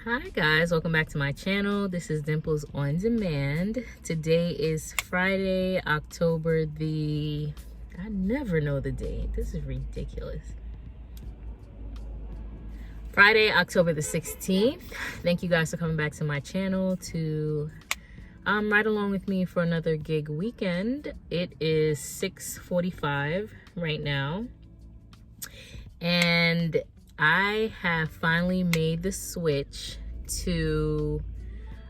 Hi guys, welcome back to my channel. This is Dimples on Demand. Today is Friday, October the... I never know the date. This is ridiculous. Friday, October the 16th. Thank you guys for coming back to my channel to ride along with me for another gig weekend. It is 6:45 right now. And I have finally made the switch to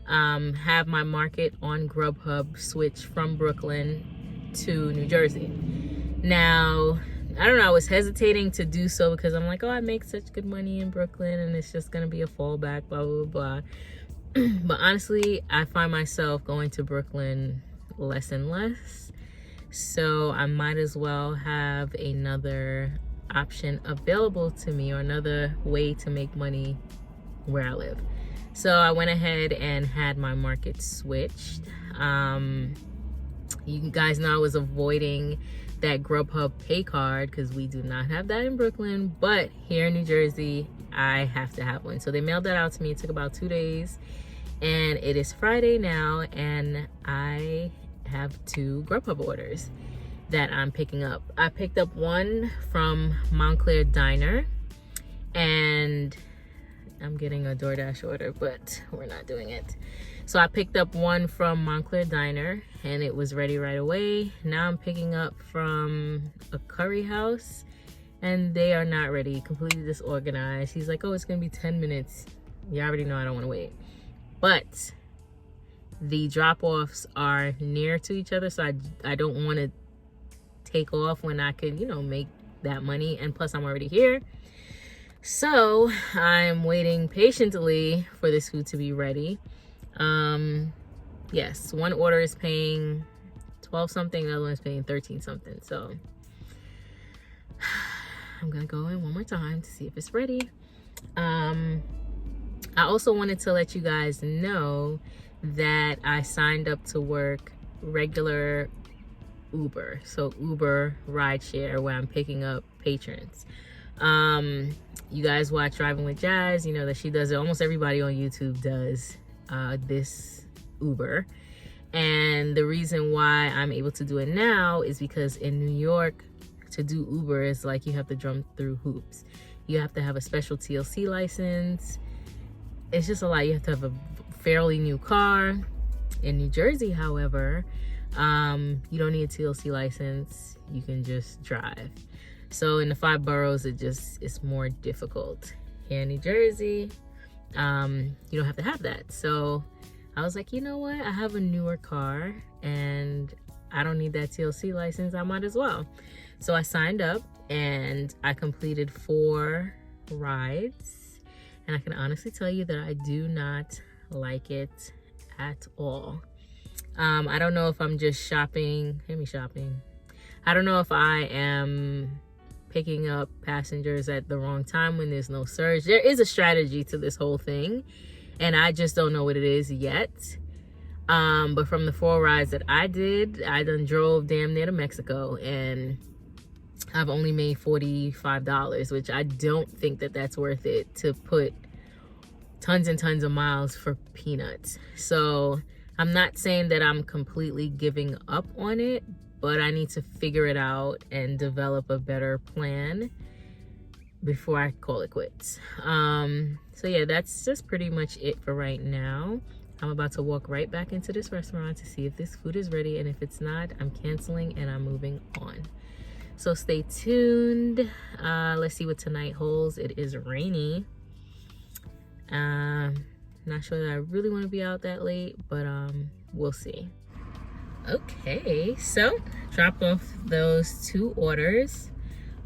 have my market on Grubhub switch from Brooklyn to New Jersey. Now, I don't know, I was hesitating to do so because I'm like, oh, I make such good money in Brooklyn and it's just going to be a fallback, blah, blah, blah. But honestly, I find myself going to Brooklyn less and less. So I might as well have another option available to me, or another way to make money where I live. So I went ahead and had my market switched. You guys know I was avoiding that Grubhub pay card because we do not have that in Brooklyn, but here in New Jersey I have to have one. So they mailed that out to me. It took about 2 days, and it is Friday now, and I have 2 Grubhub orders that I'm picking up. I picked up one from Montclair Diner, and I'm getting a DoorDash order, but we're not doing it. So I picked up one from Montclair Diner and it was ready right away. Now I'm picking up from a curry house and they are not ready, completely disorganized. He's like, oh, it's gonna be 10 minutes. You already know I don't wanna wait. But the drop-offs are near to each other, so I don't wanna take off when I could, make that money, and plus I'm already here. So I'm waiting patiently for this food to be ready. Yes, one order is paying 12 something, the other one is paying 13 something. So I'm gonna go in one more time to see if it's ready. I also wanted to let you guys know that I signed up to work regular Uber, so Uber rideshare, where I'm picking up patrons. You guys watch Driving with Jazz, you know that she does it. Almost everybody on YouTube does this Uber, and the reason why I'm able to do it now is because in New York, to do Uber is like you have to jump through hoops. You have to have a special TLC license. It's just a lot. You have to have a fairly new car. In New Jersey, however, you don't need a TLC license. You can just drive. So in the 5 boroughs, it's more difficult. Here in New Jersey, you don't have to have that. So I was like, you know what? I have a newer car and I don't need that TLC license. I might as well. So I signed up and I completed 4 rides. And I can honestly tell you that I do not like it at all. I don't know if I'm just shopping. I don't know if I am picking up passengers at the wrong time when there's no surge. There is a strategy to this whole thing, and I just don't know what it is yet. But from the 4 rides that I did, I done drove damn near to Mexico, and I've only made $45, which I don't think that that's worth it to put tons and tons of miles for peanuts. So I'm not saying that I'm completely giving up on it, but I need to figure it out and develop a better plan before I call it quits. So yeah, that's just pretty much it for right now. I'm about to walk right back into this restaurant to see if this food is ready, and if it's not, I'm canceling and I'm moving on. So stay tuned. Let's see what tonight holds. It is rainy. Not sure that I really want to be out that late, but we'll see. Okay, so dropped off those 2 orders.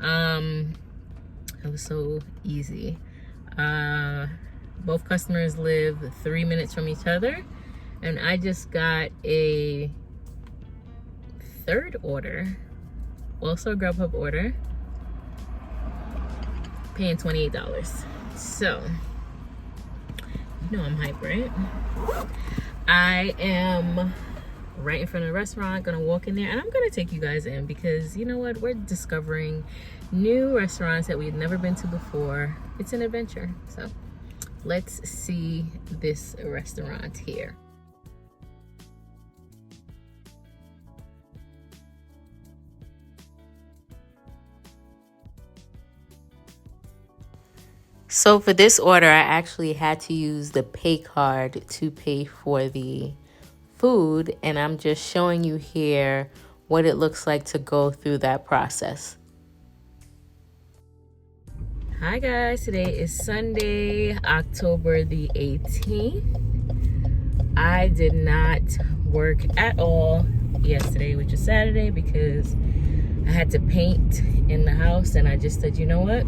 It was so easy. Both customers live 3 minutes from each other, and I just got a 3rd order, also a Grubhub order, paying $28. So you know I'm hyped, right? I am right in front of the restaurant, gonna walk in there, and I'm gonna take you guys in because you know what, we're discovering new restaurants that we've never been to before. It's an adventure. So let's see this restaurant here. So for this order, I actually had to use the pay card to pay for the food, and I'm just showing you here what it looks like to go through that process. Hi guys, today is Sunday, October the 18th. I did not work at all yesterday, which is Saturday, because I had to paint in the house, and I just said, you know what?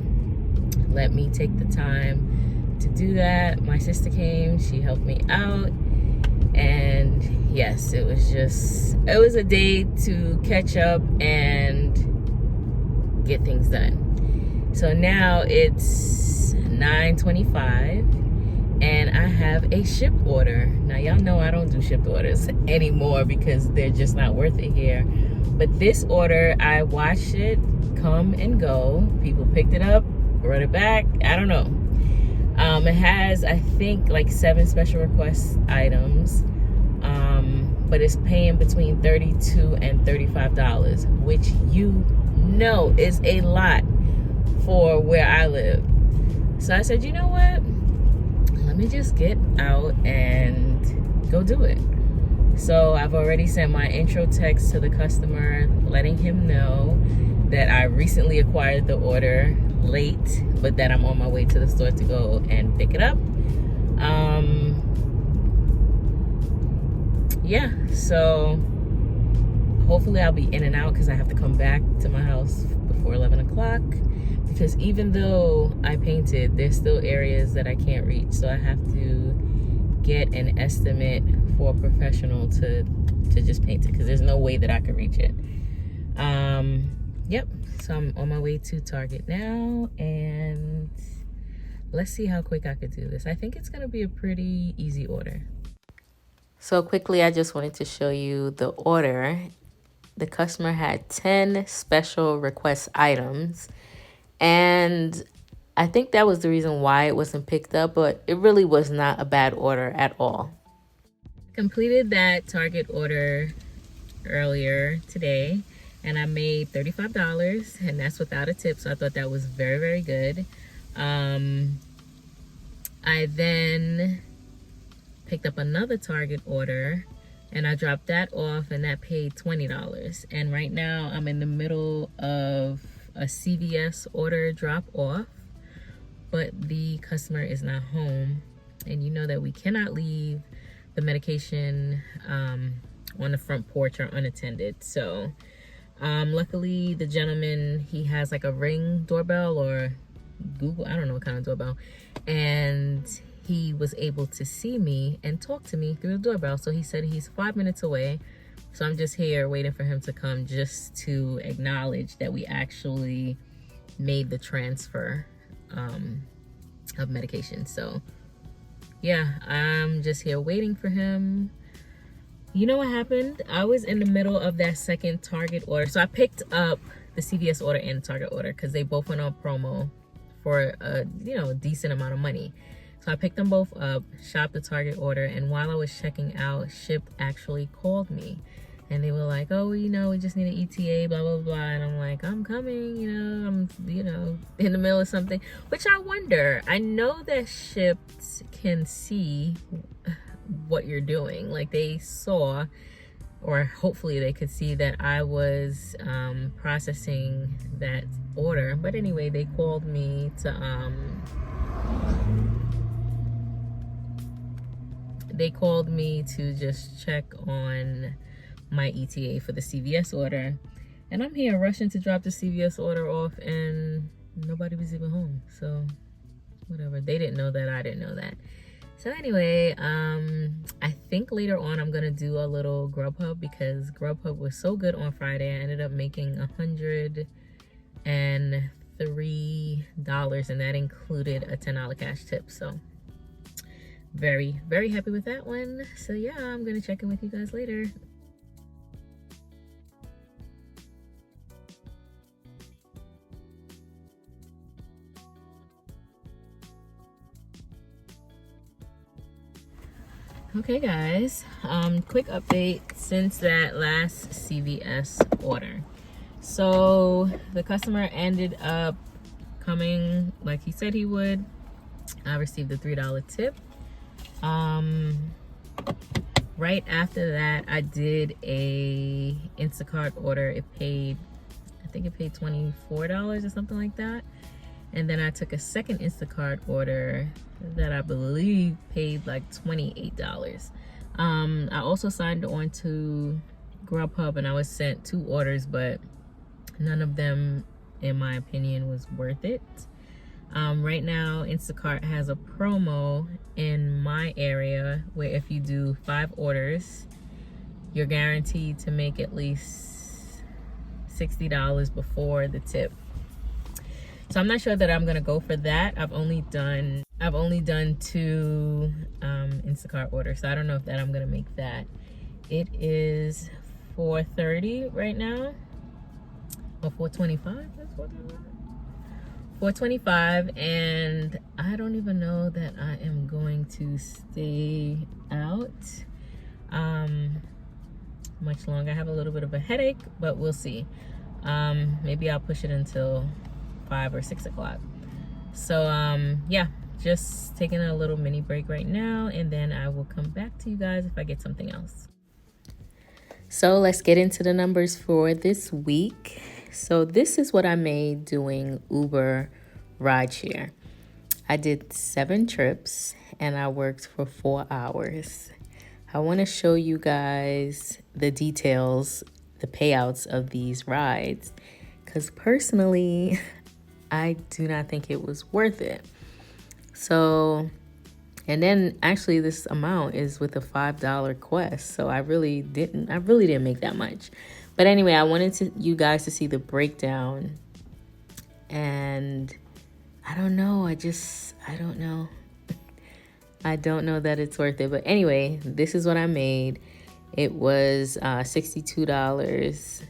Let me take the time to do that. My sister came, she helped me out, and yes, it was a day to catch up and get things done. So now it's 9:25 and I have a Shipt order. Now y'all know I don't do Shipt orders anymore because they're just not worth it here. But this order, I watched it come and go. People picked it up, brought it back. I don't know. It has, I think, like 7 special request items. But it's paying between $32 and $35, which you know is a lot for where I live. So I said, you know what? Let me just get out and go do it. So I've already sent my intro text to the customer, letting him know that I recently acquired the order late, but that I'm on my way to the store to go and pick it up. Yeah, so hopefully I'll be in and out because I have to come back to my house before 11 o'clock. Because even though I painted, there's still areas that I can't reach. So I have to get an estimate for a professional to just paint it, because there's no way that I could reach it. Yep, so I'm on my way to Target now, and let's see how quick I could do this. I think it's gonna be a pretty easy order. So quickly, I just wanted to show you the order. The customer had 10 special request items, and I think that was the reason why it wasn't picked up, but it really was not a bad order at all. Completed that Target order earlier today, and I made $35, and that's without a tip, so I thought that was very, very good. I then picked up another Target order, and I dropped that off, and that paid $20. And right now I'm in the middle of a CVS order drop off, but the customer is not home, and you know that we cannot leave the medication on the front porch or unattended. So luckily the gentleman, he has like a Ring doorbell or Google, I don't know what kind of doorbell, and he was able to see me and talk to me through the doorbell. So he said he's 5 minutes away. So I'm just here waiting for him to come, just to acknowledge that we actually made the transfer of medication. So yeah, I'm just here waiting for him. You know what happened? I was in the middle of that second Target order. So I picked up the CVS order and Target order because they both went on promo for a decent amount of money. So I picked them both up, shopped the Target order, and while I was checking out, Shipt actually called me. And they were like, oh, we just need an ETA, blah, blah, blah. And I'm like, I'm coming, I'm, in the middle of something. Which I wonder, I know that Shipt can see what you're doing. Like, they saw, or hopefully they could see that I was processing that order. But anyway, they called me to just check on my ETA for the CVS order. And I'm here rushing to drop the CVS order off, and nobody was even home. So whatever, they didn't know that, I didn't know that. So anyway, I think later on I'm gonna do a little Grubhub, because Grubhub was so good on Friday. I ended up making $103, and that included a $10 cash tip. So very, very happy with that one. So yeah, I'm gonna check in with you guys later. Okay guys, quick update since that last CVS order. So the customer ended up coming like he said he would. I received a $3 tip. Right after that, I did a Instacart order. I think it paid $24 or something like that. And then I took a second Instacart order that I believe paid like $28. I also signed on to Grubhub and I was sent 2 orders, but none of them, in my opinion, was worth it. Right now, Instacart has a promo in my area where if you do 5 orders, you're guaranteed to make at least $60 before the tip. So I'm not sure that I'm gonna go for that. I've only done 2 Instacart orders, so I don't know if that I'm gonna make that. It is $4.30 right now, or $4.25. That's $4.25, and I don't even know that I am going to stay out much longer. I have a little bit of a headache, but we'll see. Maybe I'll push it until 5 or 6 o'clock. So yeah, just taking a little mini break right now, and then I will come back to you guys if I get something else. So let's get into the numbers for this week. So this is what I made doing Uber rideshare. I did 7 trips and I worked for 4 hours. I want to show you guys the details, the payouts of these rides, because personally, I do not think it was worth it. So, and then actually this amount is with a $5 quest. So I really didn't make that much. But anyway, I wanted you guys to see the breakdown, and I don't know. I don't know. I don't know that it's worth it. But anyway, this is what I made. It was $62.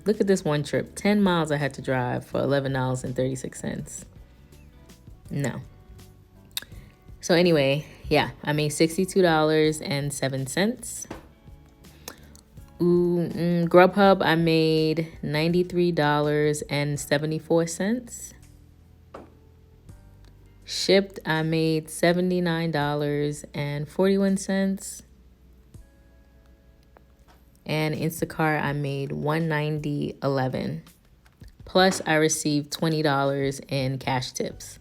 Look at this one trip. 10 miles I had to drive for $11.36. No. So anyway, yeah, I made $62.07. Grubhub, I made $93.74. Shipt, I made $79.41. And Instacart, I made $190.11. Plus, I received $20 in cash tips.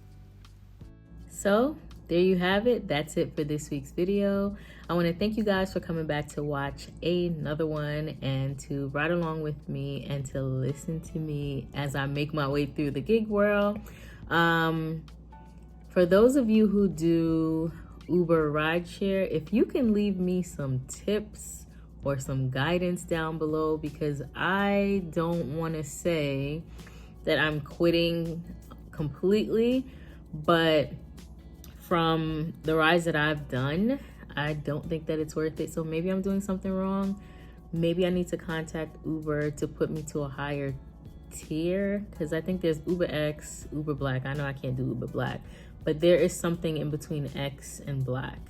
So there you have it. That's it for this week's video. I want to thank you guys for coming back to watch another one and to ride along with me and to listen to me as I make my way through the gig world. For those of you who do Uber rideshare, if you can leave me some tips or some guidance down below, because I don't want to say that I'm quitting completely, but from the rides that I've done, I don't think that it's worth it. So maybe I'm doing something wrong. Maybe I need to contact Uber to put me to a higher tier, because I think there's Uber X, Uber Black. I know I can't do Uber Black, but there is something in between X and Black.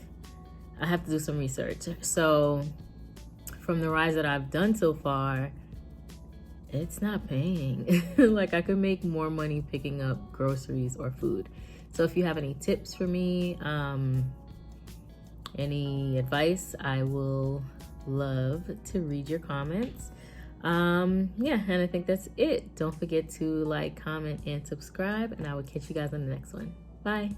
I have to do some research. So from the rides that I've done so far, it's not paying. Like I could make more money picking up groceries or food. So if you have any tips for me, any advice, I will love to read your comments. Yeah, and I think that's it. Don't forget to like, comment, and subscribe, and I will catch you guys on the next one. Bye.